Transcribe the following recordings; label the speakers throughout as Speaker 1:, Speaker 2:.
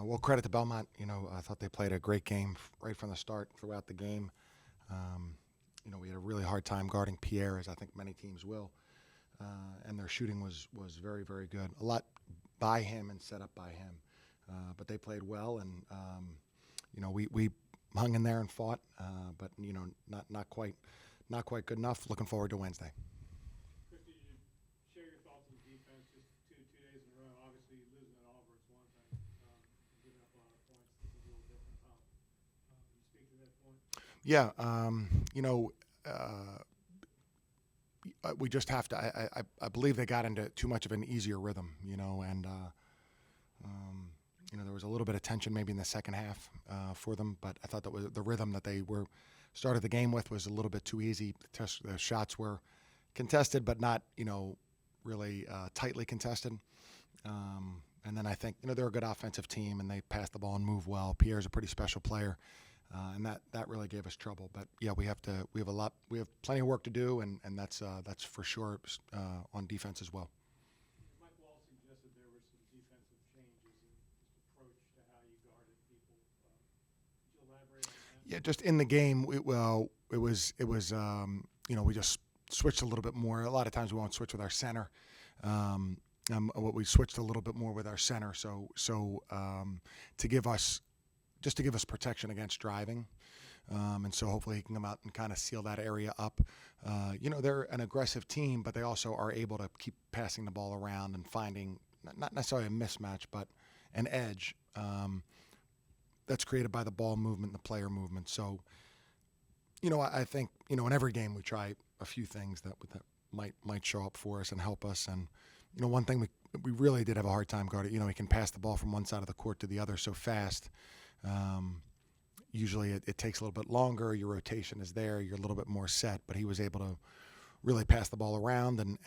Speaker 1: Well, credit to Belmont. I thought they played a great game right from the start throughout the game. Um, we had a really hard time guarding Pierre, as I think many teams will. And their shooting was very, very good. A lot by him and set up by him. But they played well, and we hung in there and fought, but not quite good enough. Looking forward to Wednesday.
Speaker 2: Chris, did you share your thoughts on the defense just two days in a row? Obviously, losing at Auburn's one thing, giving up a lot of points. This is a little different. You speak to that point?
Speaker 1: Yeah, we just have to. I believe they got into too much of an easier rhythm, and there was a little bit of tension maybe in the second half for them, but I thought that was the rhythm that they were started the game with was a little bit too easy. The shots were contested, but not really tightly contested. And then I think they're a good offensive team and they pass the ball and move well. Pierre's a pretty special player. And that really gave us trouble. But yeah, we have plenty of work to do, and that's for sure on defense as well.
Speaker 2: Mike Wall suggested there were some defensive changes in his approach to how you guarded people. Could you elaborate on that?
Speaker 1: Yeah, just in the game, it was we just switched a little bit more. A lot of times we won't switch with our center. We switched a little bit more with our center, so to give us protection against driving. And so hopefully he can come out and kind of seal that area up. They're an aggressive team, but they also are able to keep passing the ball around and finding not necessarily a mismatch, but an edge that's created by the ball movement and the player movement. So, I think, in every game we try a few things that might show up for us and help us. And, one thing we really did have a hard time guarding. He can pass the ball from one side of the court to the other so fast. Usually it takes a little bit longer. Your rotation is there. You're a little bit more set. But he was able to really pass the ball around and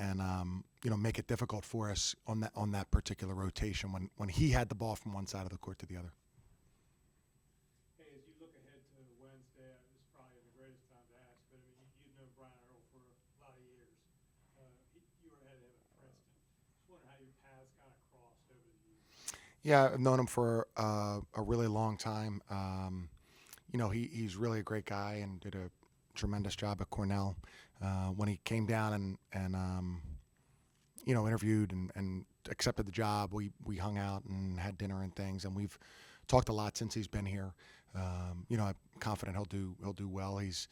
Speaker 1: make it difficult for us on that particular rotation when he had the ball from one side of the court to the other.
Speaker 2: Hey, as you look ahead to Wednesday, this is probably the greatest time to ask, but you've known Brian Earl for a lot of years. You were ahead of him at Princeton. Just wondering how your paths kind of crossed over the years.
Speaker 1: Yeah, I've known him for a really long time. He's really a great guy and did a tremendous job at Cornell. When he came down and interviewed and accepted the job, we hung out and had dinner and things, and we've talked a lot since he's been here. I'm confident he'll do well. He's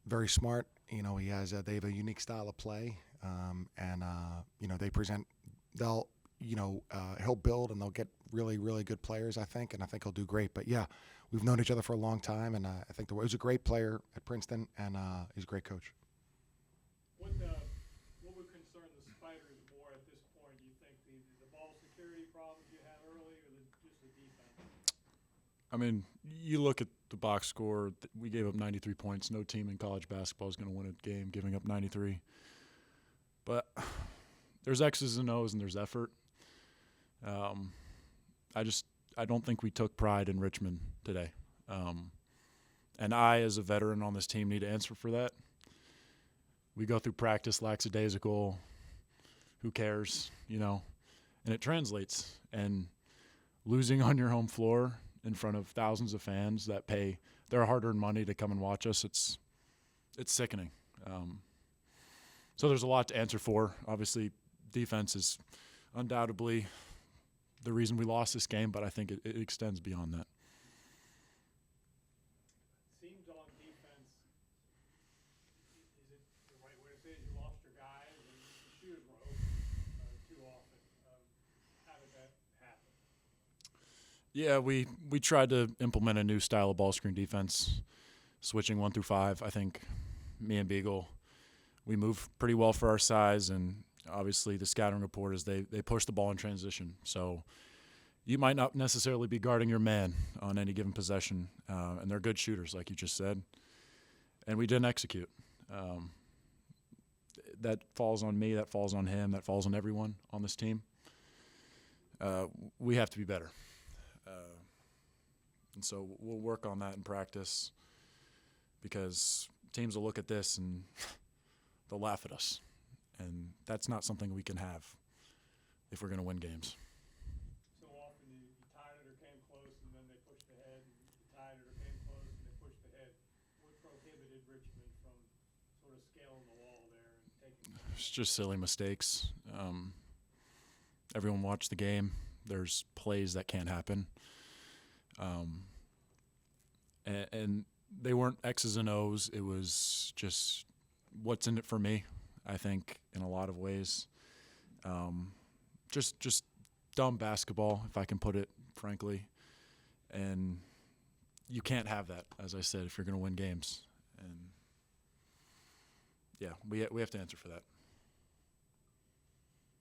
Speaker 1: very smart. They have a unique style of play, and he'll build and they'll get really, really good players, I think, and I think he'll do great. But yeah, we've known each other for a long time, and I think he was a great player at Princeton, and he's a great coach.
Speaker 2: What would concern the Spiders more at this point? Do you think the ball security problems you had early, or just the defense?
Speaker 3: I mean, you look at the box score. We gave up 93 points. No team in college basketball is going to win a game giving up 93. But there's X's and O's and there's effort. I don't think we took pride in Richmond today. And I, as a veteran on this team, need to answer for that. We go through practice lackadaisical. Who cares, and it translates. And losing on your home floor in front of thousands of fans that pay their hard-earned money to come and watch us, it's sickening. So there's a lot to answer for. Obviously, defense is undoubtedly the reason we lost this game, but I think it extends beyond that.
Speaker 2: Seems on defense, is it the right way to say it? You lost your guys and the shooters were open too often. How did that happen?
Speaker 3: Yeah, we tried to implement a new style of ball screen defense, switching 1 through 5. I think me and Beagle, we move pretty well for our size, and obviously the scouting report is they push the ball in transition. So you might not necessarily be guarding your man on any given possession, and they're good shooters, like you just said. And we didn't execute. That falls on me, that falls on him, that falls on everyone on this team. We have to be better. And so we'll work on that in practice because teams will look at this and they'll laugh at us. And that's not something we can have if we're going to win games.
Speaker 2: So often you tied it or Richmond from sort of scaling the wall there and taking?
Speaker 3: It's just silly mistakes. Everyone watched the game. There's plays that can't happen. And they weren't X's and O's. It was just what's in it for me, I think, in a lot of ways. Just dumb basketball, if I can put it frankly. And you can't have that, as I said, if you're going to win games. And, yeah, we have to answer for that.